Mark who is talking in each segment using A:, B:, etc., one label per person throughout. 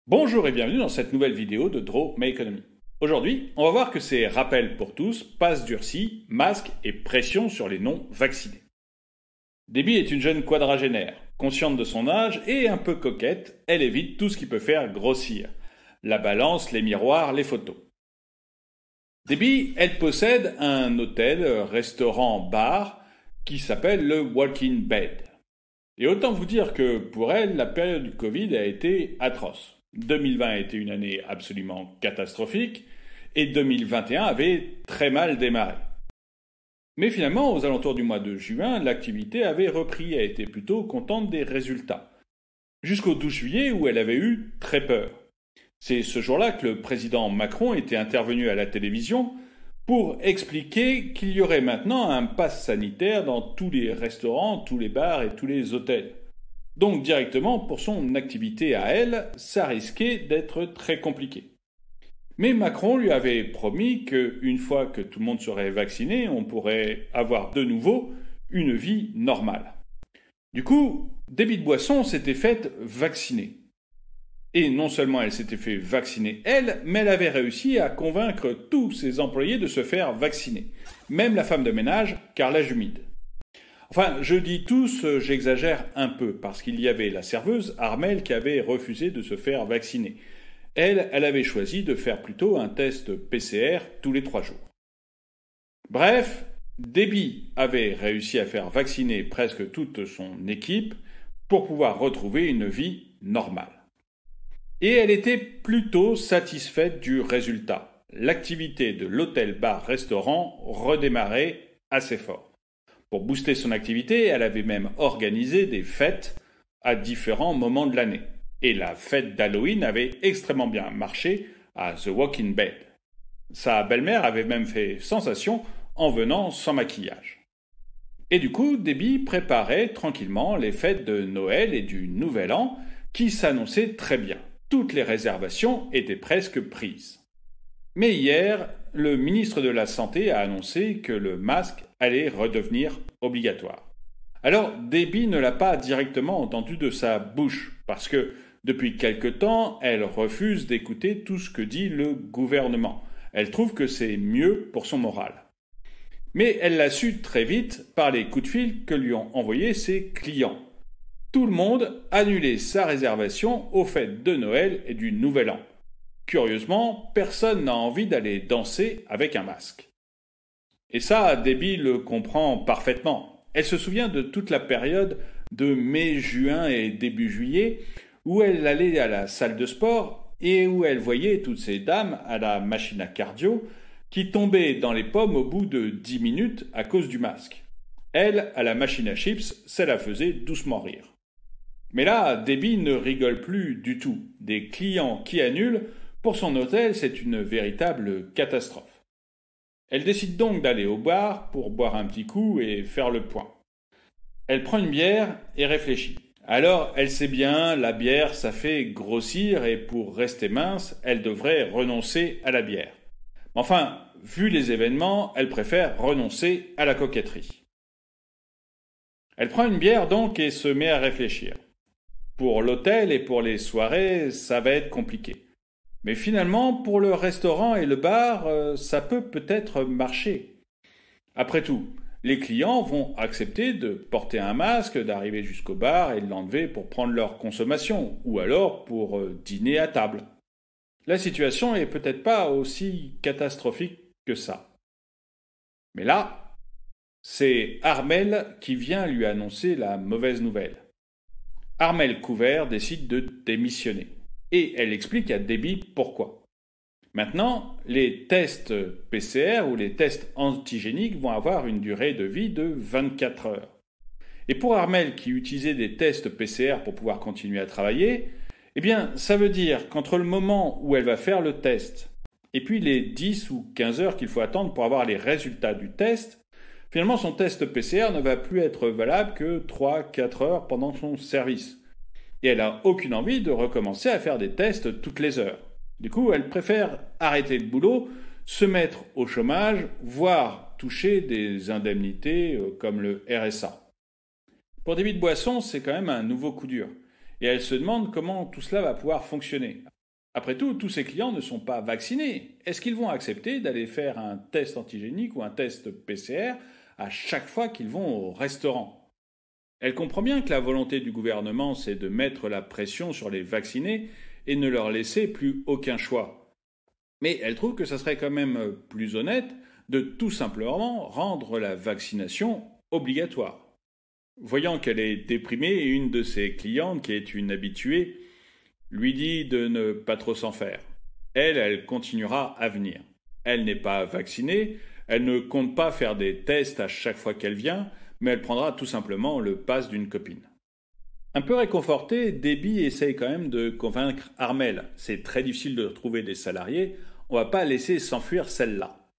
A: Bonjour et bienvenue dans cette nouvelle vidéo de Draw My Economy. Aujourd'hui, on va voir que ces rappels pour tous, passe durci, masque et pression sur les non-vaccinés. Debbie est une jeune quadragénaire, consciente de son âge et un peu coquette, elle évite tout ce qui peut faire grossir. La balance, les miroirs, les photos. Debbie, elle possède un hôtel, restaurant, bar qui s'appelle le Walking Bed. Et autant vous dire que pour elle, la période du Covid a été atroce. 2020 a été une année absolument catastrophique et 2021 avait très mal démarré. Mais finalement, aux alentours du mois de juin, l'activité avait repris et elle était plutôt contente des résultats. Jusqu'au 12 juillet où elle avait eu très peur. C'est ce jour-là que le président Macron était intervenu à la télévision pour expliquer qu'il y aurait maintenant un pass sanitaire dans tous les restaurants, tous les bars et tous les hôtels. Donc directement, pour son activité à elle, ça risquait d'être très compliqué. Mais Macron lui avait promis qu'une fois que tout le monde serait vacciné, on pourrait avoir de nouveau une vie normale. Du coup, Debbie de Boisson s'était faite vacciner. Et non seulement elle s'était fait vacciner elle, mais elle avait réussi à convaincre tous ses employés de se faire vacciner. Même la femme de ménage, Carla Jumide. Enfin, je dis tous, j'exagère un peu, parce qu'il y avait la serveuse, Armelle, qui avait refusé de se faire vacciner. Elle avait choisi de faire plutôt un test PCR tous les 3 jours. Bref, Debbie avait réussi à faire vacciner presque toute son équipe pour pouvoir retrouver une vie normale. Et elle était plutôt satisfaite du résultat. L'activité de l'hôtel-bar-restaurant redémarrait assez fort. Pour booster son activité, elle avait même organisé des fêtes à différents moments de l'année. Et la fête d'Halloween avait extrêmement bien marché à The Walking Bed. Sa belle-mère avait même fait sensation en venant sans maquillage. Et du coup, Debbie préparait tranquillement les fêtes de Noël et du Nouvel An qui s'annonçaient très bien. Toutes les réservations étaient presque prises. Mais hier, le ministre de la Santé a annoncé que le masque allait redevenir obligatoire. Alors, Debbie ne l'a pas directement entendu de sa bouche, parce que depuis quelque temps, elle refuse d'écouter tout ce que dit le gouvernement. Elle trouve que c'est mieux pour son moral. Mais elle l'a su très vite par les coups de fil que lui ont envoyés ses clients. Tout le monde annulait sa réservation aux fêtes de Noël et du Nouvel An. Curieusement, personne n'a envie d'aller danser avec un masque. Et ça, Debbie le comprend parfaitement. Elle se souvient de toute la période de mai, juin et début juillet où elle allait à la salle de sport et où elle voyait toutes ces dames à la machine à cardio qui tombaient dans les pommes au bout de 10 minutes à cause du masque. Elle, à la machine à chips, ça la faisait doucement rire. Mais là, Debbie ne rigole plus du tout. Des clients qui annulent, pour son hôtel, c'est une véritable catastrophe. Elle décide donc d'aller au bar pour boire un petit coup et faire le point. Elle prend une bière et réfléchit. Alors, elle sait bien, la bière, ça fait grossir et pour rester mince, elle devrait renoncer à la bière. Enfin, vu les événements, elle préfère renoncer à la coquetterie. Elle prend une bière donc et se met à réfléchir. Pour l'hôtel et pour les soirées, ça va être compliqué. Mais finalement, pour le restaurant et le bar, ça peut peut-être marcher. Après tout, les clients vont accepter de porter un masque, d'arriver jusqu'au bar et de l'enlever pour prendre leur consommation, ou alors pour dîner à table. La situation est peut-être pas aussi catastrophique que ça. Mais là, c'est Armelle qui vient lui annoncer la mauvaise nouvelle. Armelle Couvert décide de démissionner. Et elle explique à Debbie pourquoi. Maintenant, les tests PCR ou les tests antigéniques vont avoir une durée de vie de 24 heures. Et pour Armelle qui utilisait des tests PCR pour pouvoir continuer à travailler, eh bien, ça veut dire qu'entre le moment où elle va faire le test et puis les 10 ou 15 heures qu'il faut attendre pour avoir les résultats du test, finalement son test PCR ne va plus être valable que 3-4 heures pendant son service. Et elle n'a aucune envie de recommencer à faire des tests toutes les heures. Du coup, elle préfère arrêter le boulot, se mettre au chômage, voire toucher des indemnités comme le RSA. Pour Debbie de Boisson, c'est quand même un nouveau coup dur. Et elle se demande comment tout cela va pouvoir fonctionner. Après tout, tous ces clients ne sont pas vaccinés. Est-ce qu'ils vont accepter d'aller faire un test antigénique ou un test PCR à chaque fois qu'ils vont au restaurant? Elle comprend bien que la volonté du gouvernement, c'est de mettre la pression sur les vaccinés et ne leur laisser plus aucun choix. Mais elle trouve que ça serait quand même plus honnête de tout simplement rendre la vaccination obligatoire. Voyant qu'elle est déprimée, une de ses clientes, qui est une habituée, lui dit de ne pas trop s'en faire. Elle continuera à venir. Elle n'est pas vaccinée, elle ne compte pas faire des tests à chaque fois qu'elle vient, mais elle prendra tout simplement le pass d'une copine. Un peu réconfortée, Debbie essaye quand même de convaincre Armelle. C'est très difficile de trouver des salariés, on ne va pas laisser s'enfuir celle-là.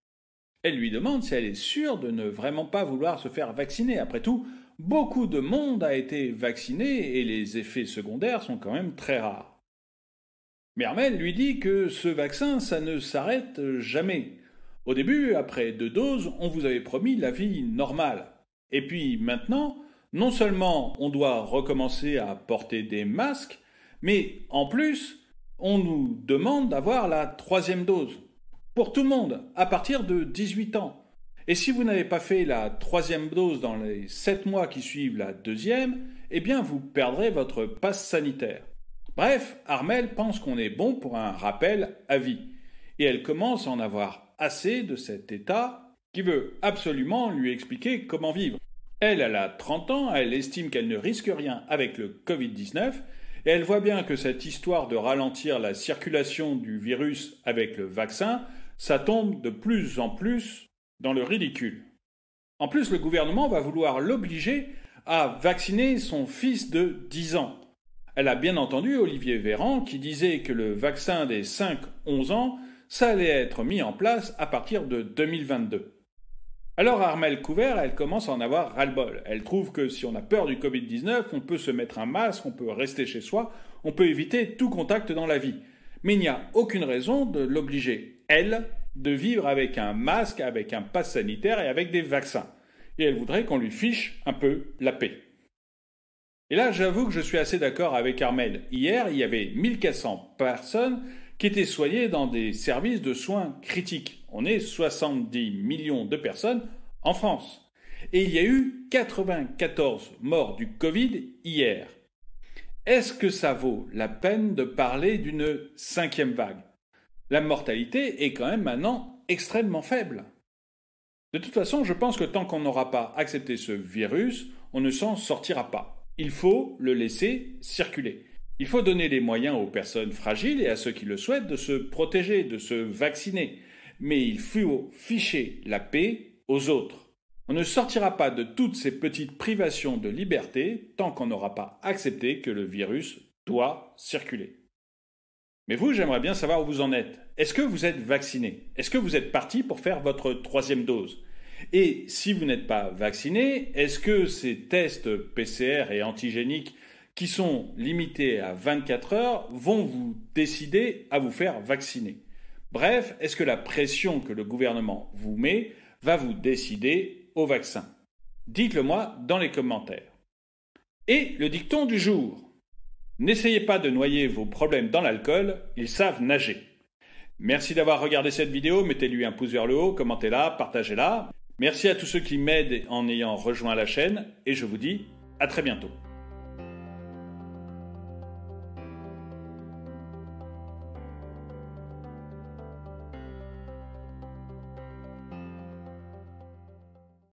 A: Elle lui demande si elle est sûre de ne vraiment pas vouloir se faire vacciner. Après tout, beaucoup de monde a été vacciné et les effets secondaires sont quand même très rares. Mais Armelle lui dit que ce vaccin, ça ne s'arrête jamais. Au début, après 2 doses, on vous avait promis la vie normale. Et puis maintenant, non seulement on doit recommencer à porter des masques, mais en plus, on nous demande d'avoir la 3e dose. Pour tout le monde, à partir de 18 ans. Et si vous n'avez pas fait la 3e dose dans les 7 mois qui suivent la 2e, eh bien vous perdrez votre passe sanitaire. Bref, Armelle pense qu'on est bon pour un rappel à vie. Et elle commence à en avoir assez de cet État qui veut absolument lui expliquer comment vivre. Elle a 30 ans, elle estime qu'elle ne risque rien avec le Covid-19, et elle voit bien que cette histoire de ralentir la circulation du virus avec le vaccin, ça tombe de plus en plus dans le ridicule. En plus, le gouvernement va vouloir l'obliger à vacciner son fils de 10 ans. Elle a bien entendu Olivier Véran qui disait que le vaccin des 5-11 ans, ça allait être mis en place à partir de 2022. Alors Armelle Couvert, elle commence à en avoir ras-le-bol. Elle trouve que si on a peur du Covid-19, on peut se mettre un masque, on peut rester chez soi, on peut éviter tout contact dans la vie. Mais il n'y a aucune raison de l'obliger, elle, de vivre avec un masque, avec un pass sanitaire et avec des vaccins. Et elle voudrait qu'on lui fiche un peu la paix. Et là, j'avoue que je suis assez d'accord avec Armelle. Hier, il y avait 1400 personnes qui étaient soignées dans des services de soins critiques. On est 70 millions de personnes en France. Et il y a eu 94 morts du Covid hier. Est-ce que ça vaut la peine de parler d'une 5e vague? La mortalité est quand même maintenant extrêmement faible. De toute façon, je pense que tant qu'on n'aura pas accepté ce virus, on ne s'en sortira pas. Il faut le laisser circuler. Il faut donner les moyens aux personnes fragiles et à ceux qui le souhaitent de se protéger, de se vacciner. Mais il faut ficher la paix aux autres. On ne sortira pas de toutes ces petites privations de liberté tant qu'on n'aura pas accepté que le virus doit circuler. Mais vous, j'aimerais bien savoir où vous en êtes. Est-ce que vous êtes vacciné? Est-ce que vous êtes parti pour faire votre 3e dose? Et si vous n'êtes pas vacciné, est-ce que ces tests PCR et antigéniques qui sont limités à 24 heures vont vous décider à vous faire vacciner? Bref, est-ce que la pression que le gouvernement vous met va vous décider au vaccin? Dites-le moi dans les commentaires. Et le dicton du jour. N'essayez pas de noyer vos problèmes dans l'alcool, ils savent nager. Merci d'avoir regardé cette vidéo, mettez-lui un pouce vers le haut, commentez-la, partagez-la. Merci à tous ceux qui m'aident en ayant rejoint la chaîne, et je vous dis à très bientôt.